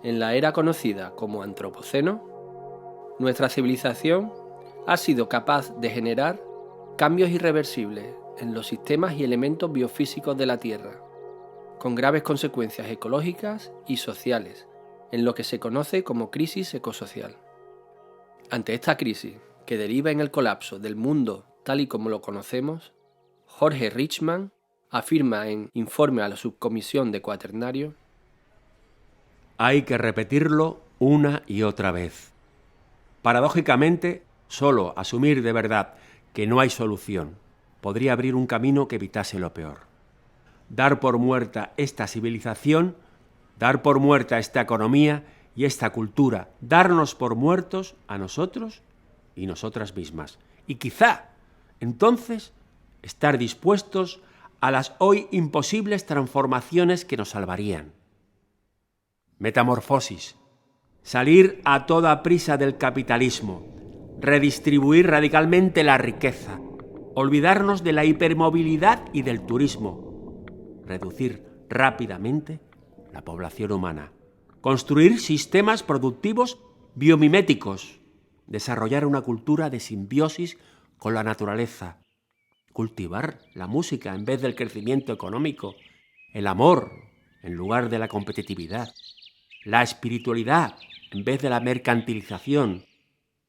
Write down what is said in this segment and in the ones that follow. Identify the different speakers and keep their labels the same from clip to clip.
Speaker 1: En la era conocida como Antropoceno, nuestra civilización ha sido capaz de generar cambios irreversibles en los sistemas y elementos biofísicos de la Tierra, con graves consecuencias ecológicas y sociales, en lo que se conoce como crisis ecosocial. Ante esta crisis, que deriva en el colapso del mundo tal y como lo conocemos, Jorge Richman afirma en Informe a la Subcomisión de Cuaternario:
Speaker 2: hay que repetirlo una y otra vez. Paradójicamente, solo asumir de verdad que no hay solución podría abrir un camino que evitase lo peor. Dar por muerta esta civilización, dar por muerta esta economía y esta cultura, darnos por muertos a nosotros y nosotras mismas. Y quizá, entonces, estar dispuestos a las hoy imposibles transformaciones que nos salvarían. Metamorfosis, salir a toda prisa del capitalismo, redistribuir radicalmente la riqueza, olvidarnos de la hipermovilidad y del turismo, reducir rápidamente la población humana, construir sistemas productivos biomiméticos, desarrollar una cultura de simbiosis con la naturaleza, cultivar la música en vez del crecimiento económico, el amor en lugar de la competitividad, la espiritualidad en vez de la mercantilización,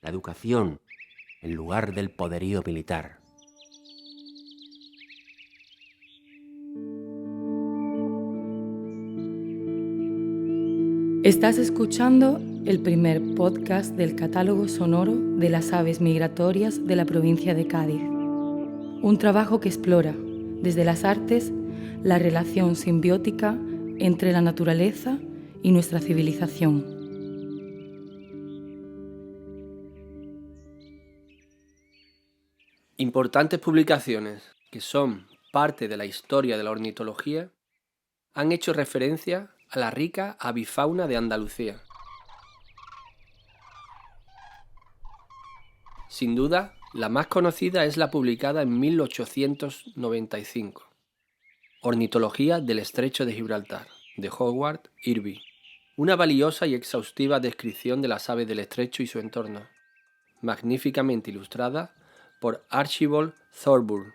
Speaker 2: la educación en lugar del poderío militar.
Speaker 3: Estás escuchando el primer podcast del catálogo sonoro de las aves migratorias de la provincia de Cádiz. Un trabajo que explora, desde las artes, la relación simbiótica entre la naturaleza y nuestra civilización.
Speaker 1: Importantes publicaciones que son parte de la historia de la ornitología han hecho referencia a la rica avifauna de Andalucía. Sin duda, la más conocida es la publicada en 1895, Ornitología del Estrecho de Gibraltar, de Howard Irby, una valiosa y exhaustiva descripción de las aves del estrecho y su entorno, magníficamente ilustrada por Archibald Thorburn.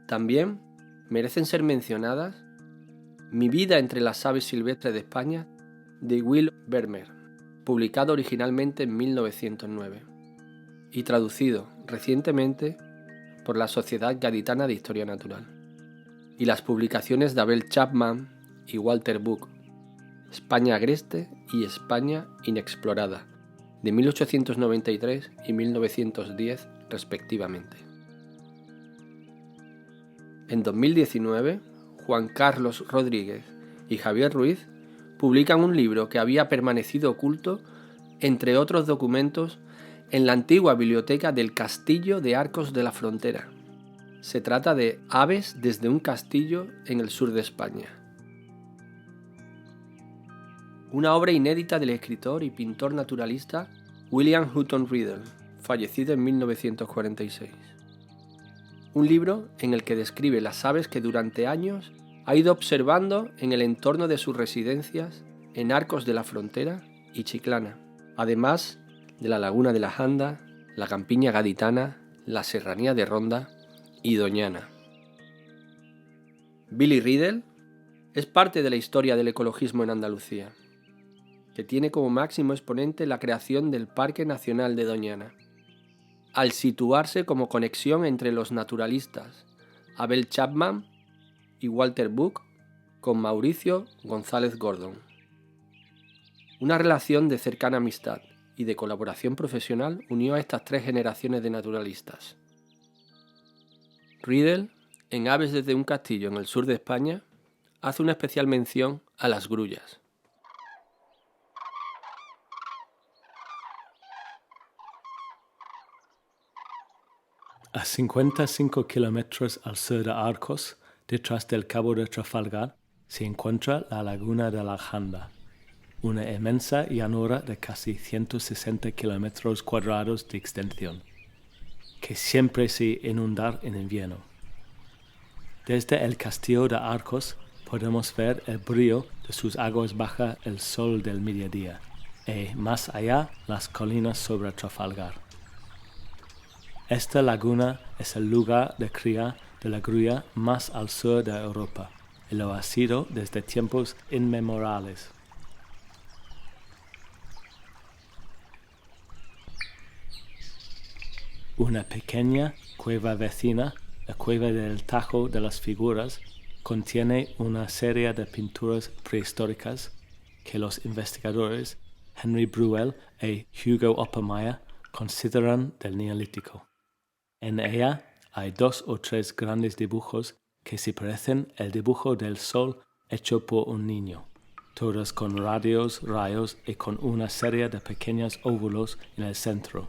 Speaker 1: También merecen ser mencionadas Mi vida entre las aves silvestres de España, de Will Vermeer, publicado originalmente en 1909 y traducido recientemente por la Sociedad Gaditana de Historia Natural, y las publicaciones de Abel Chapman y Walter Buck, España agreste y España inexplorada, de 1893 y 1910 respectivamente. En 2019, Juan Carlos Rodríguez y Javier Ruiz publican un libro que había permanecido oculto, entre otros documentos, en la antigua biblioteca del Castillo de Arcos de la Frontera. Se trata de Aves desde un castillo en el sur de España. Una obra inédita del escritor y pintor naturalista William Hutton Riddle, fallecido en 1946. Un libro en el que describe las aves que durante años ha ido observando en el entorno de sus residencias en Arcos de la Frontera y Chiclana, además de la Laguna de la Janda, la Campiña Gaditana, la Serranía de Ronda y Doñana. Billy Riddle es parte de la historia del ecologismo en Andalucía, que tiene como máximo exponente la creación del Parque Nacional de Doñana, al situarse como conexión entre los naturalistas Abel Chapman y Walter Buck con Mauricio González Gordon. Una relación de cercana amistad y de colaboración profesional unió a estas tres generaciones de naturalistas. Riddle, en Aves desde un castillo en el sur de España, hace una especial mención a las grullas.
Speaker 4: A 55 kilómetros al sur de Arcos, detrás del Cabo de Trafalgar, se encuentra la Laguna de la Janda, una inmensa llanura de casi 160 kilómetros cuadrados de extensión, que siempre se inunda en invierno. Desde el castillo de Arcos podemos ver el brillo de sus aguas bajo el sol del mediodía, y más allá las colinas sobre Trafalgar. Esta laguna es el lugar de cría de la grulla más al sur de Europa, y lo ha sido desde tiempos inmemoriales. Una pequeña cueva vecina, la cueva del Tajo de las Figuras, contiene una serie de pinturas prehistóricas que los investigadores Henry Bruel y Hugo Oppermeier consideran del Neolítico. En ella hay 2 o 3 grandes dibujos que se parecen al dibujo del sol hecho por un niño, todos con rayos y con una serie de pequeños óvulos en el centro.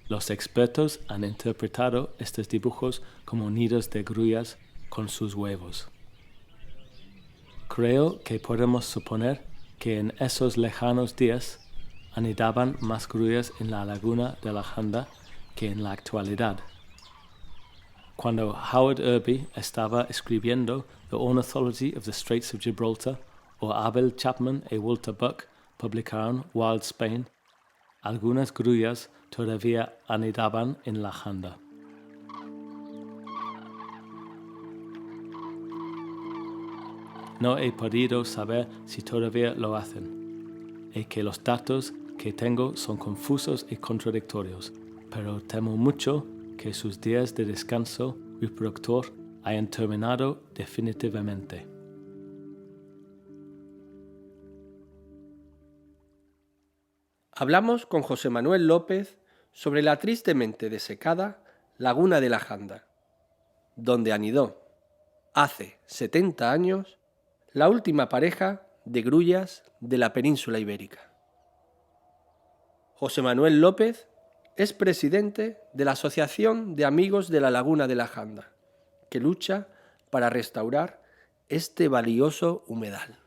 Speaker 4: Los expertos han interpretado estos dibujos como nidos de grullas con sus huevos. Creo que podemos suponer que en esos lejanos días anidaban más grullas en la laguna de la Janda que en la actualidad. Cuando Howard Irby estaba escribiendo The Ornithology of the Straits of Gibraltar, o Abel Chapman y Walter Buck publicaron Wild Spain, algunas grullas todavía anidaban en la Janda. No he podido saber si todavía lo hacen, y que los datos que tengo son confusos y contradictorios, pero temo mucho que sus días de descanso reproductor hayan terminado definitivamente.
Speaker 1: Hablamos con José Manuel López sobre la tristemente desecada Laguna de la Janda, donde anidó, hace 70 años, la última pareja de grullas de la península ibérica. José Manuel López es presidente de la Asociación de Amigos de la Laguna de la Janda, que lucha para restaurar este valioso humedal.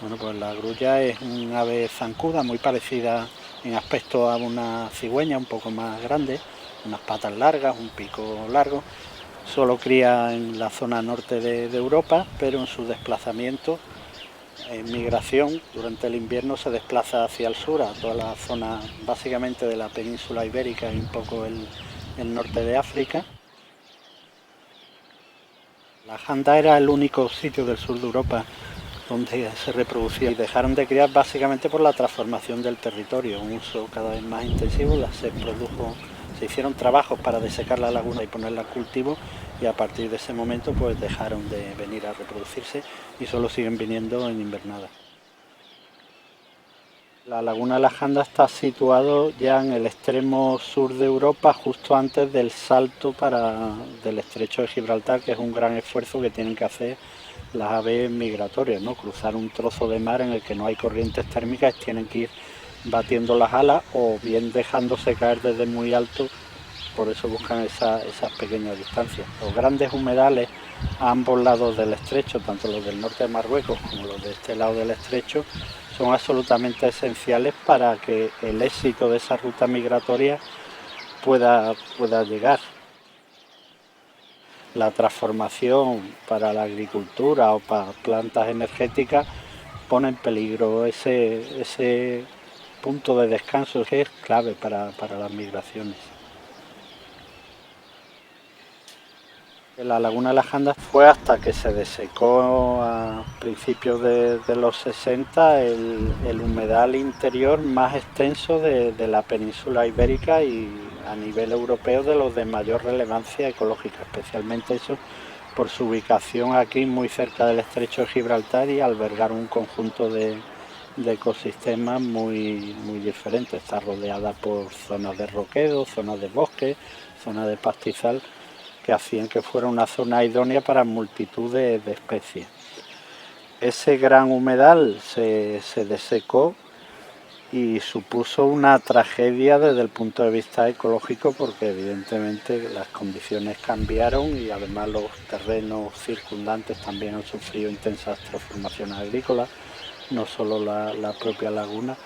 Speaker 5: Bueno, pues la grulla es un ave zancuda muy parecida en aspecto a una cigüeña, un poco más grande, unas patas largas, un pico largo. Solo cría en la zona norte de Europa, pero en su desplazamiento, en migración, durante el invierno se desplaza hacia el sur, a toda la zona básicamente de la península ibérica y un poco el norte de África. La Janda era el único sitio del sur de Europa donde se reproducía y dejaron de criar básicamente por la transformación del territorio, un uso cada vez más intensivo. Se hicieron trabajos para desecar la laguna y ponerla a cultivo, y a partir de ese momento pues dejaron de venir a reproducirse y solo siguen viniendo en invernada. La laguna de la Janda está situado ya en el extremo sur de Europa, justo antes del salto del estrecho de Gibraltar, que es un gran esfuerzo que tienen que hacer las aves migratorias, ¿no? Cruzar un trozo de mar en el que no hay corrientes térmicas, tienen que ir batiendo las alas o bien dejándose caer desde muy alto, por eso buscan esas pequeñas distancias. Los grandes humedales a ambos lados del estrecho, tanto los del norte de Marruecos como los de este lado del estrecho, son absolutamente esenciales para que el éxito de esa ruta migratoria pueda llegar. La transformación para la agricultura o para plantas energéticas pone en peligro ese punto de descanso que es clave para las migraciones. La laguna de la Janda fue, hasta que se desecó a principios de los 60, el humedal interior más extenso de la península ibérica y a nivel europeo de los de mayor relevancia ecológica, especialmente eso por su ubicación aquí muy cerca del estrecho de Gibraltar y albergar un conjunto de ecosistemas muy diferentes. Está rodeada por zonas de roquedo, zonas de bosque, zonas de pastizal, que hacían que fuera una zona idónea para multitud de especies. Ese gran humedal se desecó y supuso una tragedia desde el punto de vista ecológico, porque evidentemente las condiciones cambiaron y además los terrenos circundantes también han sufrido intensas transformaciones agrícolas, no solo la propia laguna,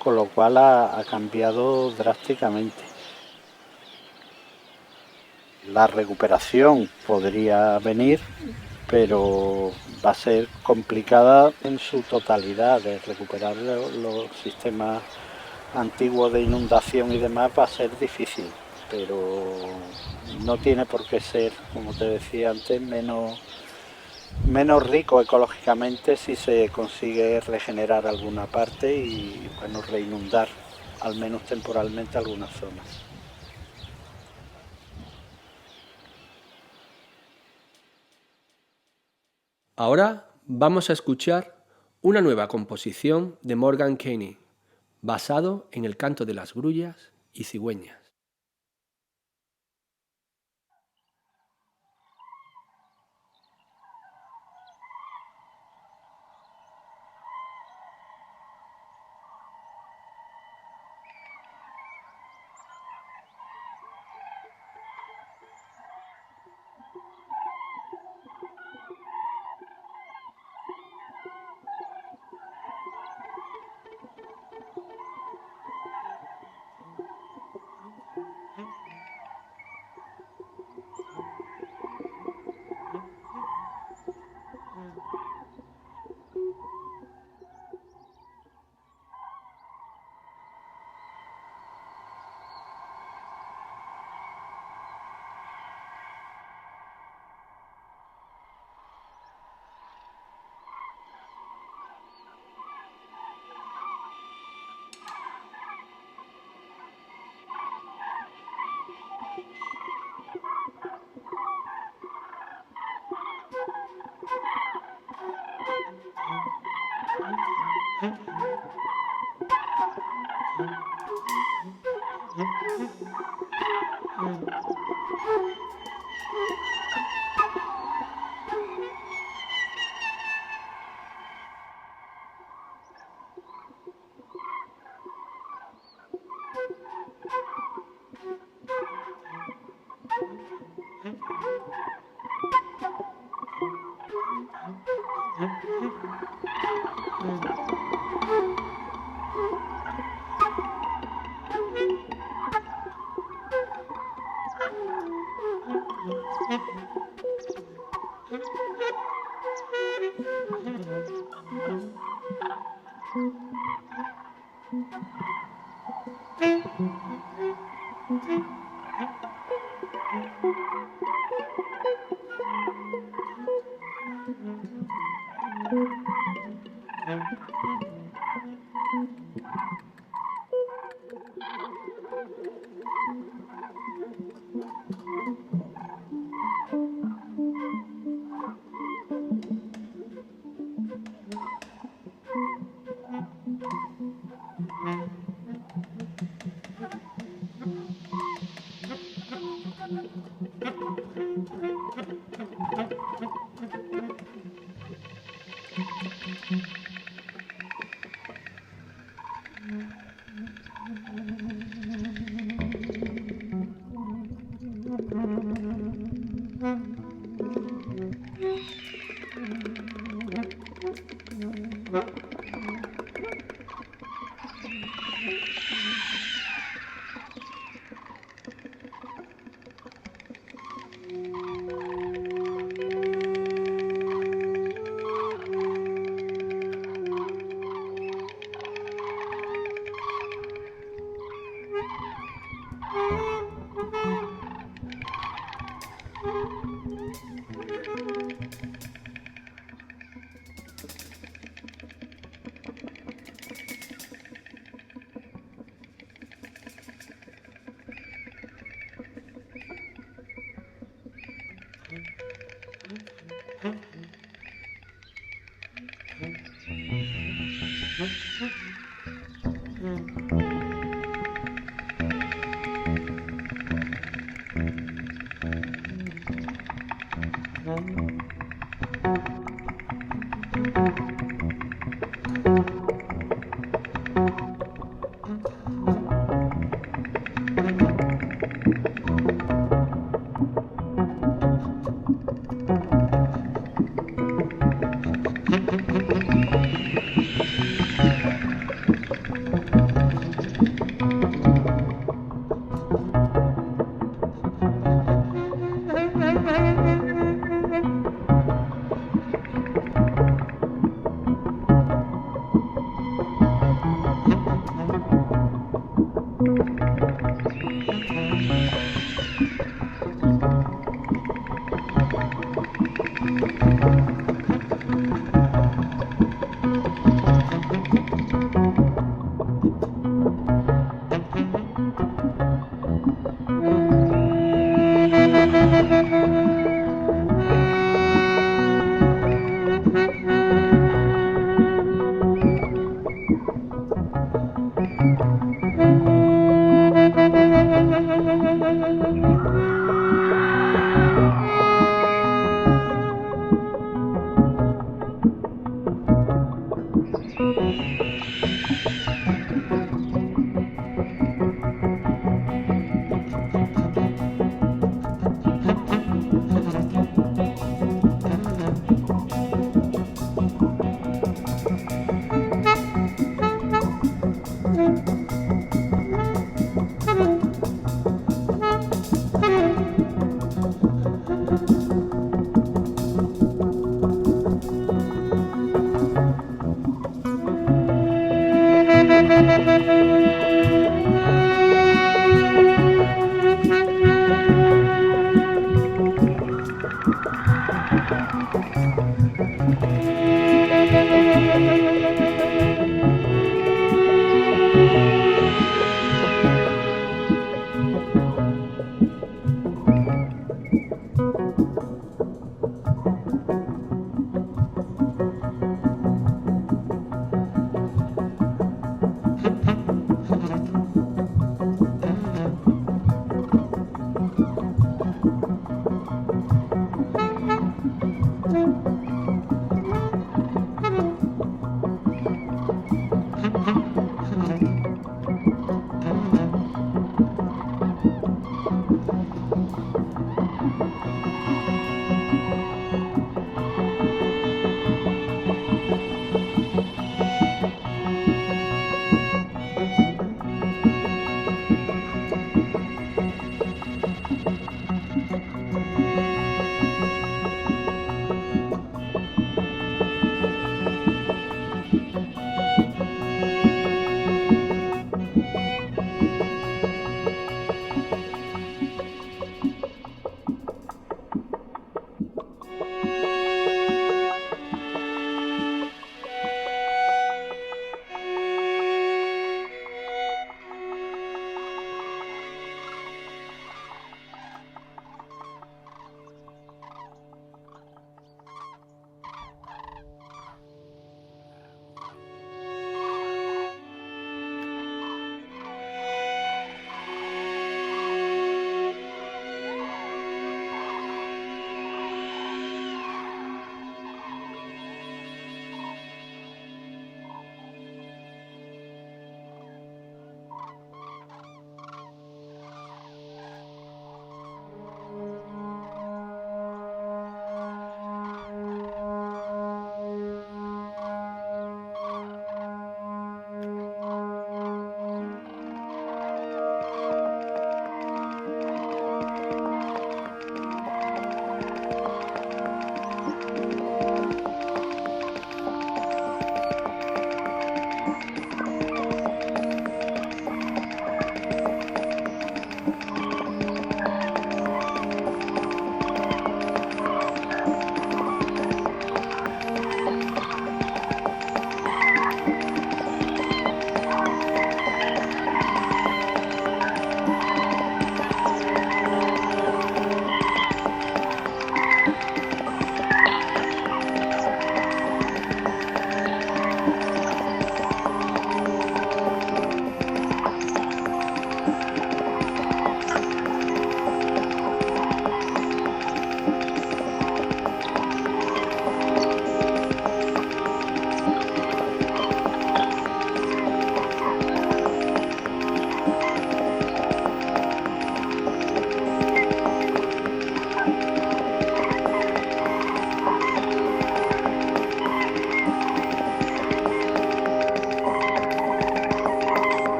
Speaker 5: con lo cual ha cambiado drásticamente. La recuperación podría venir, pero va a ser complicada en su totalidad. De recuperar los sistemas antiguos de inundación y demás va a ser difícil, pero no tiene por qué ser, como te decía antes, menos rico ecológicamente si se consigue regenerar alguna parte y bueno, reinundar al menos temporalmente algunas zonas.
Speaker 1: Ahora vamos a escuchar una nueva composición de Morgan Kane, basado en el canto de las grullas y cigüeñas.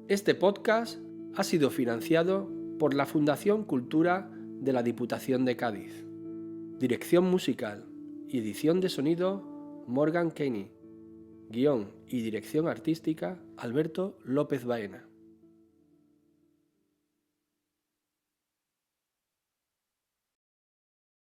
Speaker 1: Este podcast ha sido financiado por la Fundación Cultura de la Diputación de Cádiz. Dirección musical y edición de sonido Morgan Kenny. Guión y dirección artística Alberto López Baena.